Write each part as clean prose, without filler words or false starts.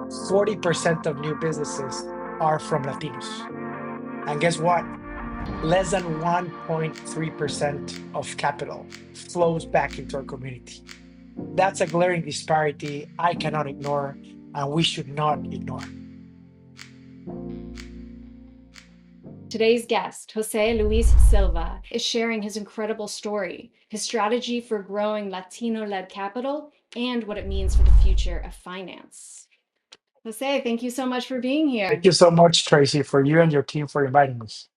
40% of new businesses are from Latinos. And guess what? Less than 1.3% of capital flows back into our community. That's a glaring disparity I cannot ignore, and we should not ignore. Today's guest, José Luis Silva, is sharing his incredible story, his strategy for growing Latino-led capital, and what it means for the future of finance. José, thank you so much for being Thank here. you so much, Tracy, for you and your team for inviting us.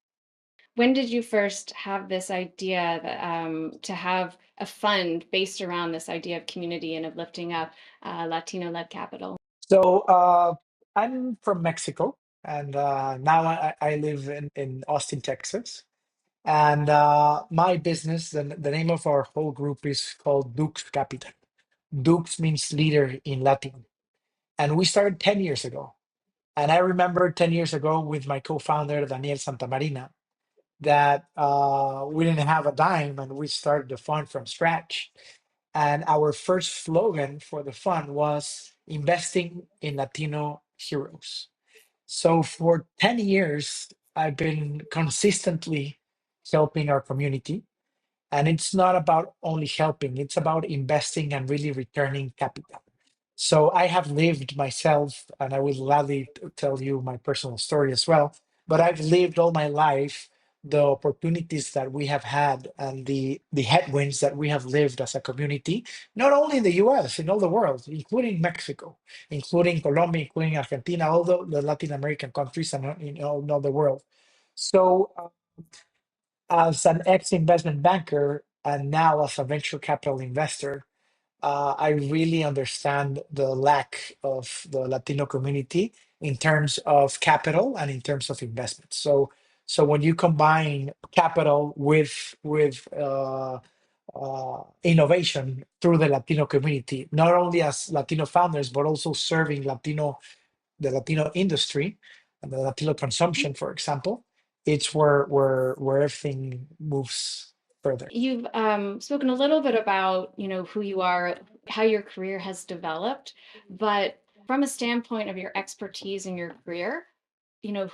When did you first have this idea that, to have a fund based around this idea of community and of lifting up Latino-led capital? So I'm from Mexico, and now I live in Austin, Texas. And my business, the name of our whole group is called Dux Capital. Dux means leader in Latin. And we started 10 years ago. And I remember 10 years ago with my co-founder, Daniel Santamarina, that we didn't have a dime and we started the fund from scratch. And our first slogan for the fund was investing in Latino heroes. So for 10 years, I've been consistently helping our community. And it's not about only helping, it's about investing and really returning capital. So I have lived myself, and I will gladly tell you my personal story as well. But I've lived all my life the opportunities that we have had and the headwinds that we have lived as a community, not only in the US, in all the world, including Mexico, including Colombia, including Argentina, all the Latin American countries, and all the world. So as an ex-investment banker and now as a venture capital investor, I really understand the lack of the Latino community in terms of capital and in terms of investment. So when you combine capital with innovation through the Latino community, not only as Latino founders but also serving the Latino industry and the Latino consumption, for example, it's where everything moves further. You've spoken a little bit about, who you are, how your career has developed, but from a standpoint of your expertise in your career,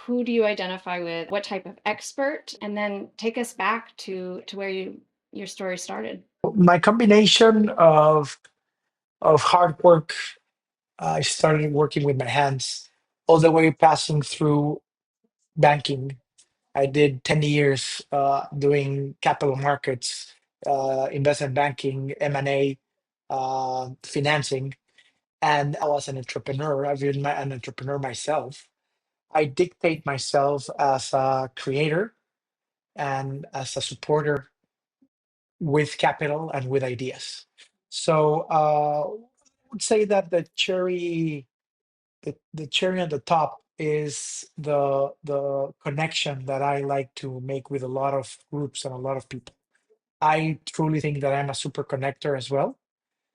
who do you identify with? What type of expert? And then take us back to where your story started. My combination of hard work, I started working with my hands all the way passing through banking. I did 10 years doing capital markets, investment banking, M&A, financing. And I was an entrepreneur. I've been an entrepreneur myself. I dictate myself as a creator and as a supporter with capital and with ideas. So I would say that the cherry on the top is the connection that I like to make with a lot of groups and a lot of people. I truly think that I'm a super connector as well.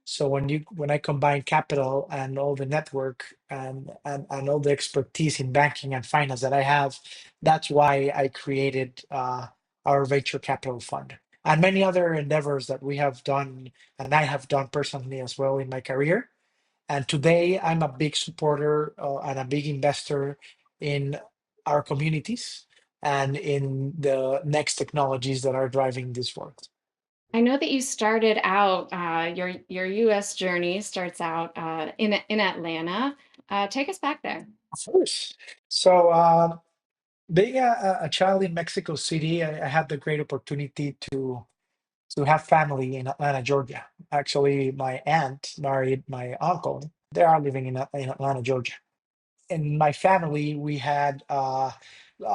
So when I combine capital and all the network and all the expertise in banking and finance that I have, that's why I created our venture capital fund and many other endeavors that we have done and I have done personally as well in my career. And today I'm a big supporter and a big investor in our communities and in the next technologies that are driving this world. I know that you started out your U.S. journey starts out in Atlanta. Take us back there. Of course. So being a child in Mexico City, I had the great opportunity to have family in Atlanta, Georgia. Actually, my aunt married my uncle. They are living in Atlanta, Georgia. In my family, we had a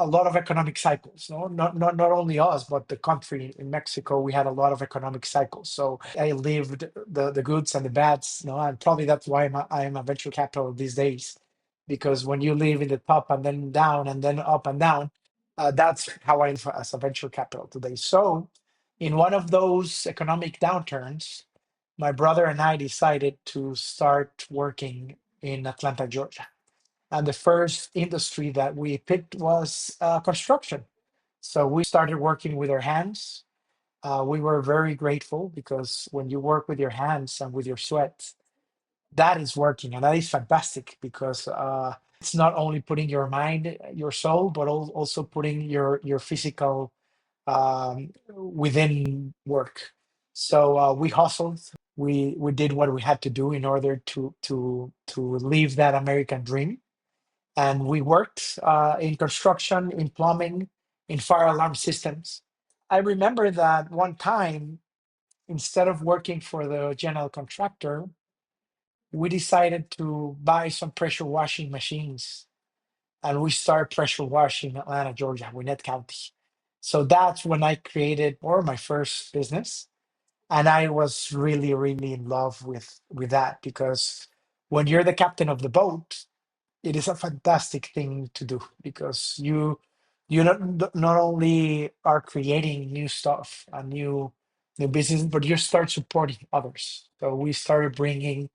lot of economic cycles. No, not only us, but the country in Mexico. We had a lot of economic cycles. So I lived the goods and the bads. No, and probably that's why I'm a venture capital these days, because when you live in the top and then down and then up and down, that's how I live as a venture capital today. So in one of those economic downturns, my brother and I decided to start working in Atlanta, Georgia, and the first industry that we picked was construction. So we started working with our hands. We were very grateful because when you work with your hands and with your sweat, that is working, and that is fantastic because it's not only putting your mind, your soul, but also putting your physical within work. So we hustled. We did what we had to do in order to live that American dream, and we worked in construction, in plumbing, in fire alarm systems. I remember that one time, instead of working for the general contractor, we decided to buy some pressure washing machines, and we started pressure washing in Atlanta, Georgia, Gwinnett County. So that's when I created or my first business, and I was really, really in love with that because when you're the captain of the boat, it is a fantastic thing to do because you not only are creating new stuff and new business, but you start supporting others. So we started bringing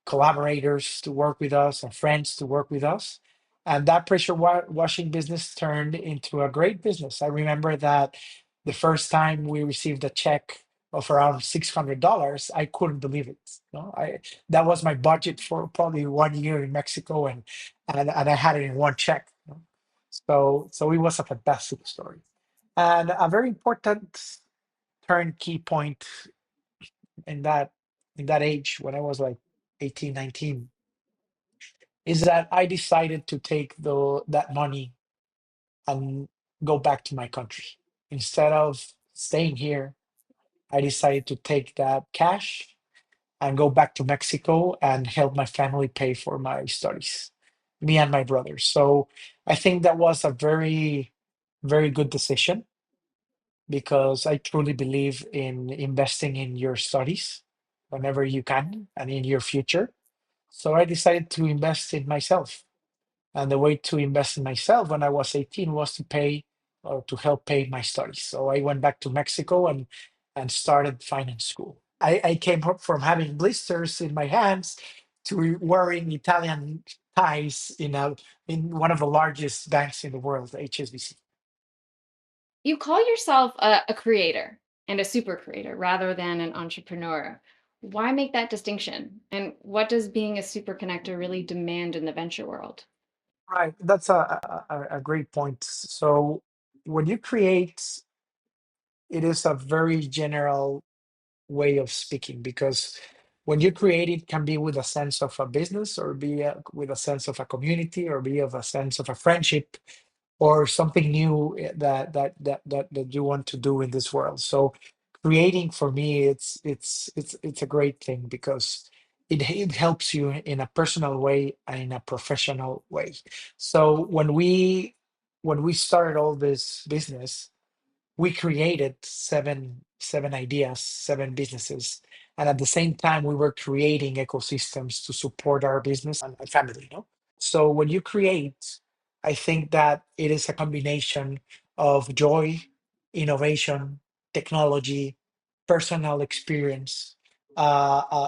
collaborators to work with us and friends to work with us. And that pressure washing business turned into a great business. I remember that the first time we received a check of around $600, I couldn't believe it. That was my budget for probably 1 year in Mexico, and I had it in one check. So it was a fantastic story, and a very important turnkey point in that age when I was like 18, 19, is that I decided to take that money and go back to my country. Instead of staying here, I decided to take that cash and go back to Mexico and help my family pay for my studies, me and my brothers. So I think that was a very, very good decision because I truly believe in investing in your studies whenever you can and in your future. So I decided to invest in myself. And the way to invest in myself when I was 18 was to pay or to help pay my studies. So I went back to Mexico and started finance school. I came from having blisters in my hands to wearing Italian ties in one of the largest banks in the world, HSBC. You call yourself a creator and a super creator rather than an entrepreneur. Why make that distinction? And what does being a super connector really demand in the venture world? Right, that's a great point. So when you create, it is a very general way of speaking because when you create it can be with a sense of a business or be with a sense of a community or be of a sense of a friendship or something new that you want to do in this world. So creating for me, it's a great thing because it helps you in a personal way and in a professional way. So when we started all this business, we created seven ideas, seven businesses, and at the same time we were creating ecosystems to support our business and our family. So when you create, I think that it is a combination of joy, innovation, technology, personal experience,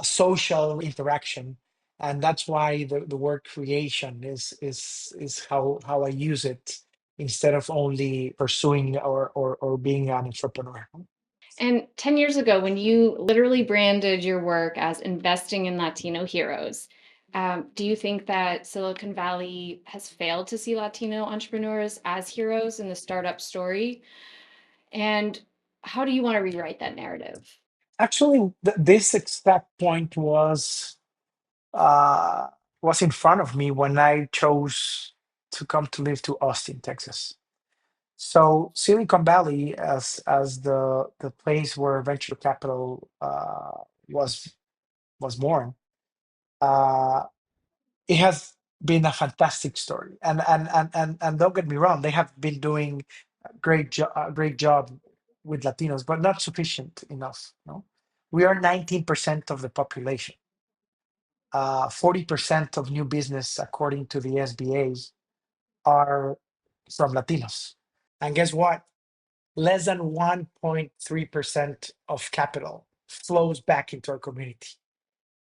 social interaction, and that's why the word creation is how I use it instead of only pursuing or being an entrepreneur. And 10 years ago, when you literally branded your work as investing in Latino heroes, do you think that Silicon Valley has failed to see Latino entrepreneurs as heroes in the startup story? And how do you want to rewrite that narrative? Actually, this exact point uh, was in front of me when I chose to come to live to Austin, Texas. So Silicon Valley, as the place where venture capital was born, uh, it has been a fantastic story. And don't get me wrong, they have been doing great job with Latinos, but not sufficient enough. No, we are 19% of the population. 40% of new business, according to the SBA, are from Latinos. And guess what? Less than 1.3% of capital flows back into our community.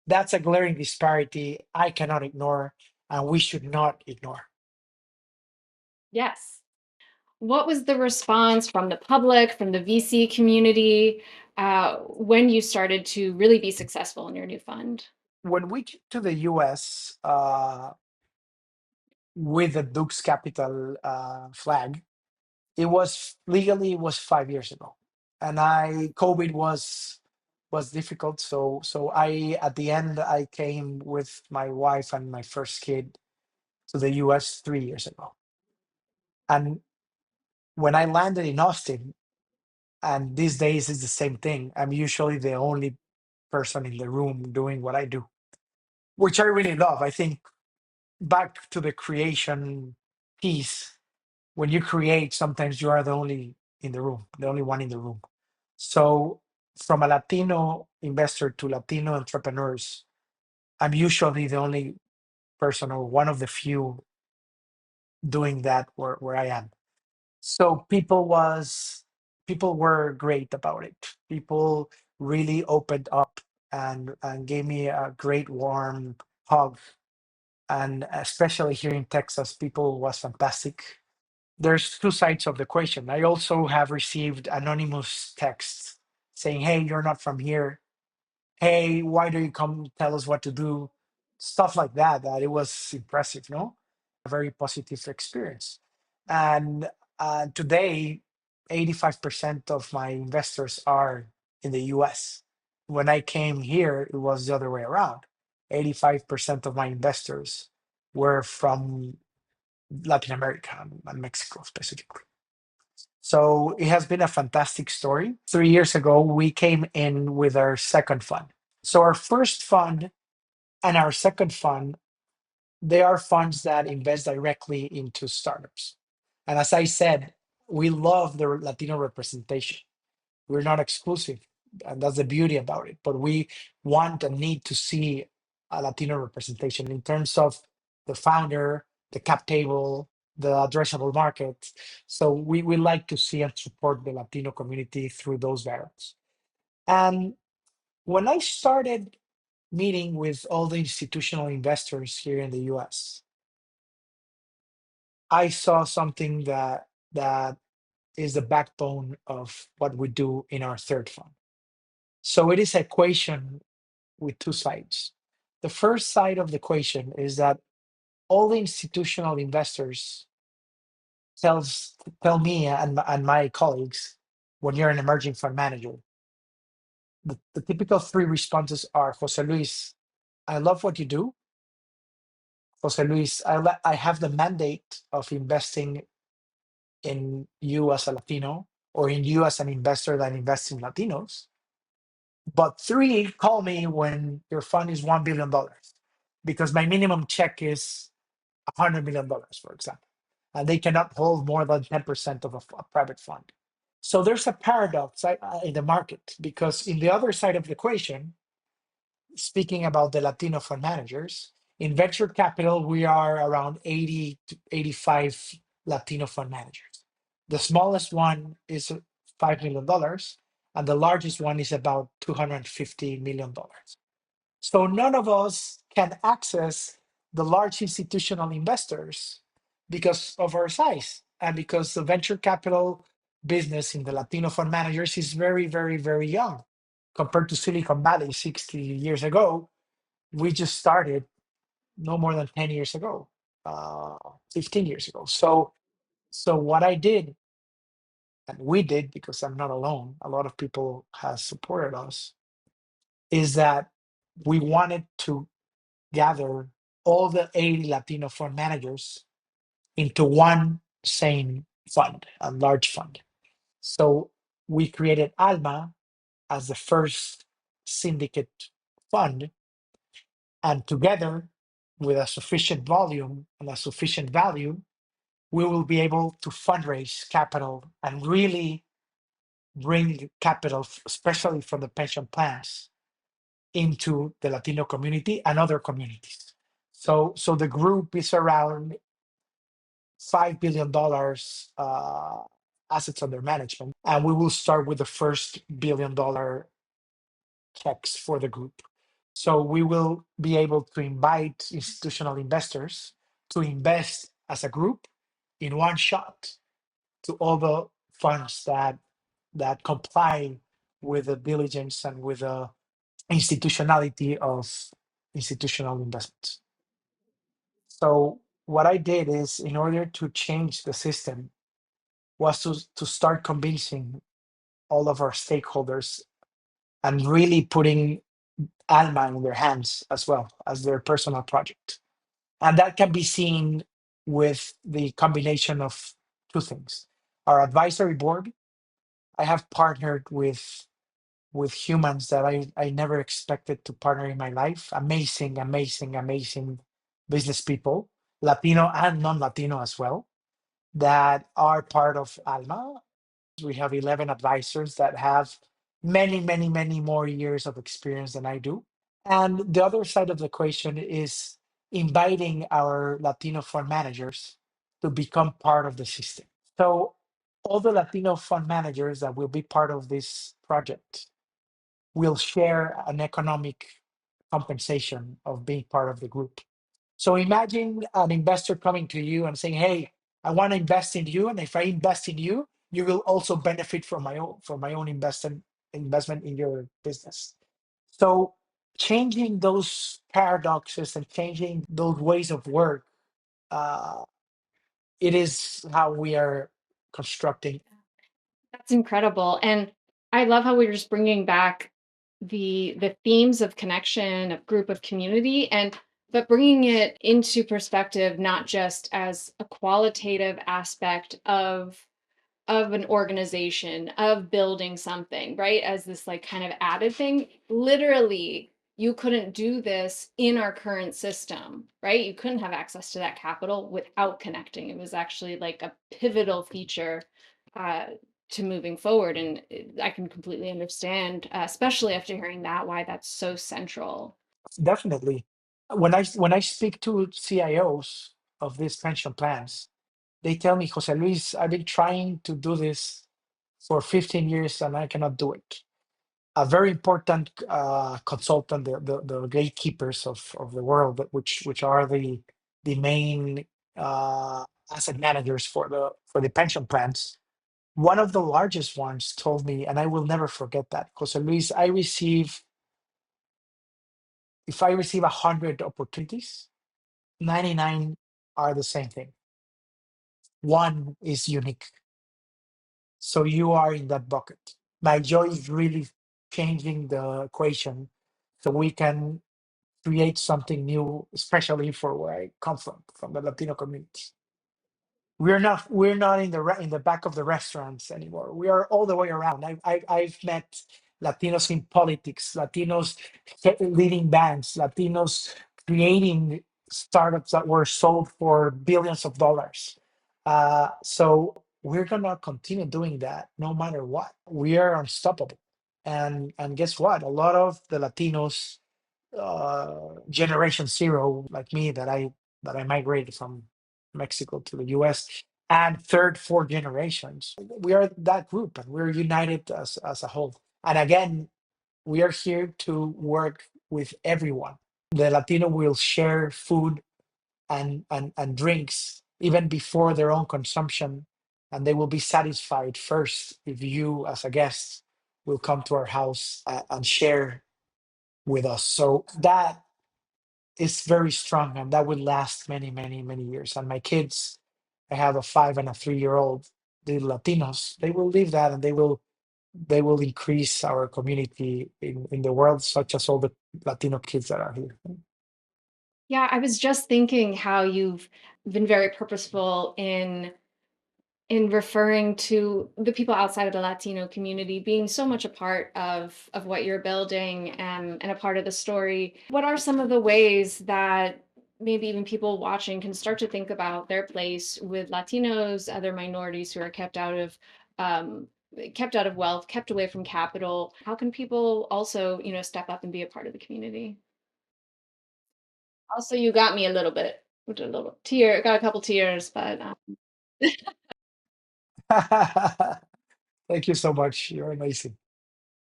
That's a glaring disparity I cannot ignore, and we should not ignore. Yes. What was the response from the public, from the VC community, when you started to really be successful in your new fund? when we came to the US with the Duke's Capital flag, it was 5 years ago, and I COVID was difficult. So I at the end I came with my wife and my first kid to the US 3 years ago. And when I landed in Austin, and these days it's the same thing, I'm usually the only person in the room doing what I do, which I really love. I think back to the creation piece, when you create, sometimes you are the only in the room, the only one in the room. So from a Latino investor to Latino entrepreneurs, I'm usually the only person or one of the few doing that where I am. So people were great about it. People really opened up and gave me a great warm hug. And especially here in Texas, people was fantastic. There's two sides of the equation. I also have received anonymous texts saying, "Hey, you're not from here. Hey, why do you come tell us what to do?" Stuff like that. That it was impressive, no? A very positive experience. And today, 85% of my investors are in the US. When I came here, it was the other way around. 85% of my investors were from Latin America and Mexico specifically. So it has been a fantastic story. 3 years ago, we came in with our second fund. So our first fund and our second fund, they are funds that invest directly into startups. And as I said, we love the Latino representation. We're not exclusive, and that's the beauty about it. But we want and need to see a Latino representation in terms of the founder, the cap table, the addressable market. So we like to see and support the Latino community through those barrels. And when I started meeting with all the institutional investors here in the US, I saw something that is the backbone of what we do in our third fund. So it is an equation with two sides. The first side of the equation is that all the institutional investors tells tell me and my colleagues, when you're an emerging fund manager, the typical three responses are, Jose Luis, I love what you do. Jose Luis, I have the mandate of investing in you as a Latino or in you as an investor that invests in Latinos. But three, call me when your fund is $1 billion, because my minimum check is $100 million, for example, and they cannot hold more than 10% of a private fund. So there's a paradox in the market, because in the other side of the equation, speaking about the Latino fund managers, in venture capital, we are around 80 to 85 Latino fund managers. The smallest one is $5 million, and the largest one is about $250 million. So none of us can access the large institutional investors because of our size and because the venture capital business in the Latino fund managers is very, very, very young compared to Silicon Valley 60 years ago. We just started no more than 10 years ago, 15 years ago. So what I did, and we did, because I'm not alone, a lot of people have supported us, is that we wanted to gather all the 80 Latino fund managers into one same fund, a large fund. So we created Alma as the first syndicate fund, and together with a sufficient volume and a sufficient value, we will be able to fundraise capital and really bring capital, especially from the pension plans, into the Latino community and other communities. So the group is around $5 billion assets under management, and we will start with the first $1 billion checks for the group. So we will be able to invite institutional investors to invest as a group in one shot to all the funds that comply with the diligence and with the institutionality of institutional investments. So what I did is, in order to change the system, was to start convincing all of our stakeholders and really putting Alma in their hands as well as their personal project. And that can be seen with the combination of two things. Our advisory board, I have partnered with humans that I never expected to partner in my life. Amazing, amazing, amazing business people, Latino and non-Latino as well, that are part of Alma. We have 11 advisors that have many, many, many more years of experience than I do. And the other side of the equation is inviting our Latino fund managers to become part of the system. So all the Latino fund managers that will be part of this project will share an economic compensation of being part of the group. So imagine an investor coming to you and saying, "Hey, I want to invest in you, and if I invest in you, you will also benefit from my own investment in your business." So changing those paradoxes and changing those ways of work, uh, it is how we are constructing. That's incredible. And I love how we're just bringing back the themes of connection, of group, of community, and but bringing it into perspective not just as a qualitative aspect of an organization, of building something, right? As this like kind of added thing. Literally, you couldn't do this in our current system, right? You couldn't have access to that capital without connecting. It was actually like a pivotal feature uh, to moving forward. And I can completely understand, especially after hearing that, why that's so central. Definitely. When I speak to CIOs of these pension plans, they tell me, "Jose Luis, I've been trying to do this for 15 years and I cannot do it." A very important consultant, the gatekeepers of the world, which are the main asset managers for the pension plans. One of the largest ones told me, and I will never forget that, Jose Luis, if I receive 100 opportunities, 99 are the same thing. One is unique. So you are in that bucket. My joy is really changing the equation so we can create something new, especially for where I come from the Latino community. We're not in in the back of the restaurants anymore. We are all the way around. I've met Latinos in politics, Latinos leading banks, Latinos creating startups that were sold for billions of dollars. So we're gonna continue doing that no matter what. We are unstoppable. And guess what? A lot of the Latinos, generation zero like me, that I migrated from Mexico to the US, and third, fourth generations. We are that group and we're united as a whole. And again, we are here to work with everyone. The Latino will share food and drinks even before their own consumption, and they will be satisfied first if you, as a guest, will come to our house and share with us. So that is very strong and that will last many, many, many years. And my kids, I have a 5 and a 3 year old, the Latinos, they will live that and they will increase our community in the world, such as all the Latino kids that are here. Yeah, I was just thinking how you've been very purposeful in referring to the people outside of the Latino community being so much a part of what you're building and a part of the story. What are some of the ways that maybe even people watching can start to think about their place with Latinos, other minorities who are um, kept out of wealth, kept away from capital? How can people also, step up and be a part of the community? Also, you got me a little bit with a little tear, got a couple tears, but Thank you so much. You're amazing.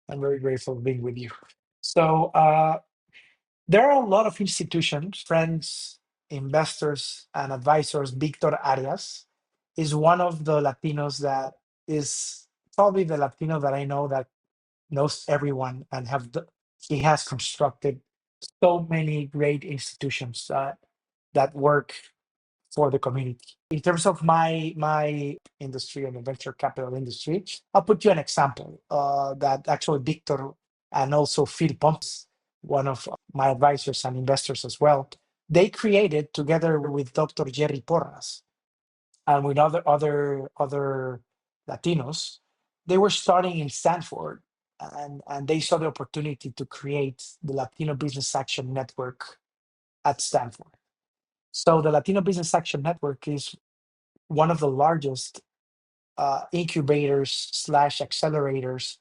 I'm very grateful being with you. So there are a lot of institutions, friends, investors, and advisors. Victor Arias is one of the Latinos that is probably the Latino that I know that knows everyone and he has constructed so many great institutions that work for the community. In terms of my industry and the venture capital industry, I'll put you an example that actually Victor and also Phil Pompes, one of my advisors and investors as well, they created together with Dr. Jerry Porras and with other Latinos. They were starting in Stanford, and they saw the opportunity to create the Latino Business Action Network at Stanford. So the Latino Business Action Network is one of the largest incubators slash accelerators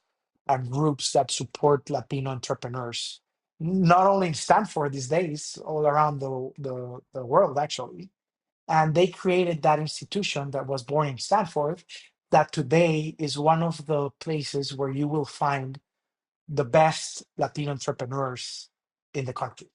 and groups that support Latino entrepreneurs, not only in Stanford these days, all around the world, actually. And they created that institution that was born in Stanford, that today is one of the places where you will find the best Latino entrepreneurs in the country.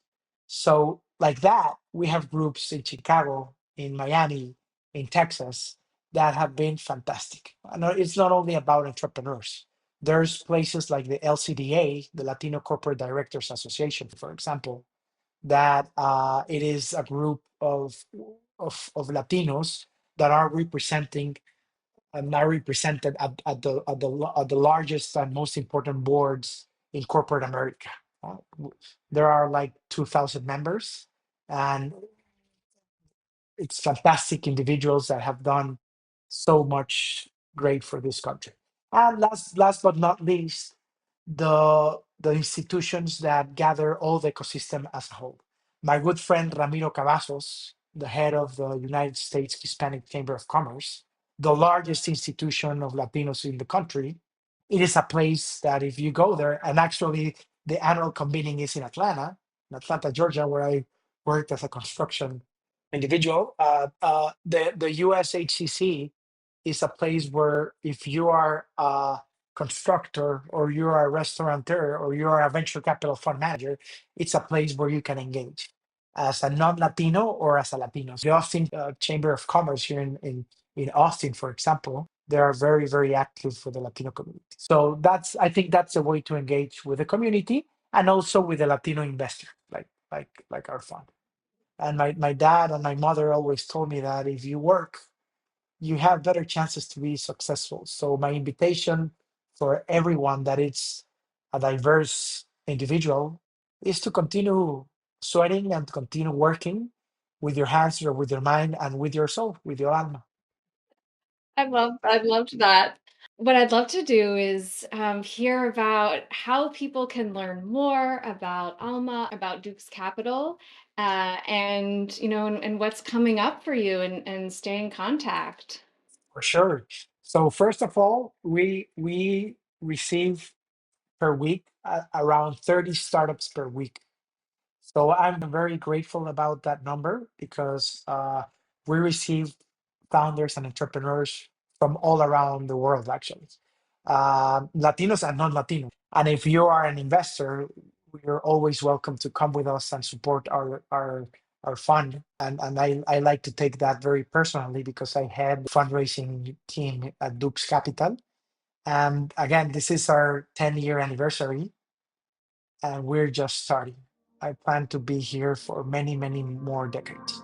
So, like that, we have groups in Chicago, in Miami, in Texas that have been fantastic. I know it's not only about entrepreneurs. There's places like the LCDA, the Latino Corporate Directors Association, for example, that it is a group of Latinos that are representing and are represented at the largest and most important boards in corporate America. There are like 2,000 members, and it's fantastic individuals that have done so much great for this country. And last but not least, the institutions that gather all the ecosystem as a whole. My good friend Ramiro Cavazos, the head of the United States Hispanic Chamber of Commerce, the largest institution of Latinos in the country. It is a place that if you go there, and actually the annual convening is in Atlanta, Georgia, where I worked as a construction individual. The USHCC is a place where if you are a constructor or you are a restaurateur or you are a venture capital fund manager, it's a place where you can engage as a non-Latino or as a Latino. The Austin Chamber of Commerce here in Austin, for example, they are very, very active for the Latino community. So I think that's a way to engage with the community and also with the Latino investor, like our fund. And my dad and my mother always told me that if you work, you have better chances to be successful. So my invitation for everyone that it's a diverse individual is to continue sweating and continue working with your hands or with your mind and with your soul, with your alma. I loved that. What I'd love to do is hear about how people can learn more about Alma, about Duke's Capital, and and what's coming up for you, and stay in contact. For sure. So first of all, we receive per week around 30 startups per week. So I'm very grateful about that number because we receive founders and entrepreneurs from all around the world, actually, Latinos and non-Latinos. And if you are an investor, you're always welcome to come with us and support our fund. And I like to take that very personally because I had the fundraising team at Duke's Capital. And again, this is our 10-year anniversary and we're just starting. I plan to be here for many, many more decades.